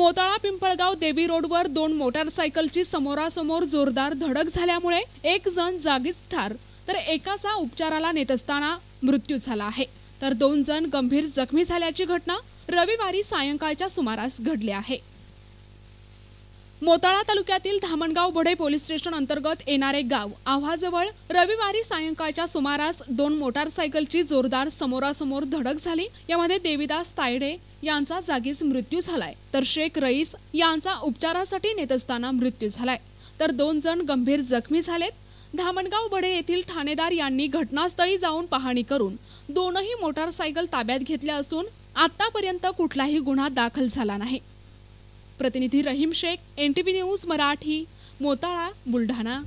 मोताळा पिंपळगाव देवी रोडवर दोन मोटारसायकलची समोरासमोर जोरदार धडक झाल्यामुळे एक जण जागीच ठार तर एकाचा उपचाराला नेत असताना मृत्यू झाला आहे, तर 2 जण गंभीर जखमी झाल्याची घटना रविवारी सायंकाळच्या सुमारास घडली आहे। मोताळा तालुक्यातील धामणगाव बढे पोलीस स्टेशन अंतर्गत येणारे गाव आव्हाजवळ रविवारी सायंकाळच्या सुमारास 2 मोटारसायकलची जोरदार समोरासमोर धडक झाली। यामध्ये देवीदास तायडे यांचा जागीच मृत्यू झालाय, तर शेख रईस यांचा उपचारासाठी नेत असताना मृत्यू झालाय, तर 2 जण गंभीर जखमी झालेत। धामणगाव बढे येथील ठाणेदार यांनी घटनास्थळी जाऊन पाहणी करून दोनही मोटारसायकल ताब्यात घेतल्या असून आतापर्यंत कुठलाही गुन्हा दाखल झाला नाही। प्रतिनिधी रहीम शेख, NTV न्यूज मराठी, मोताळा, बुलढाणा।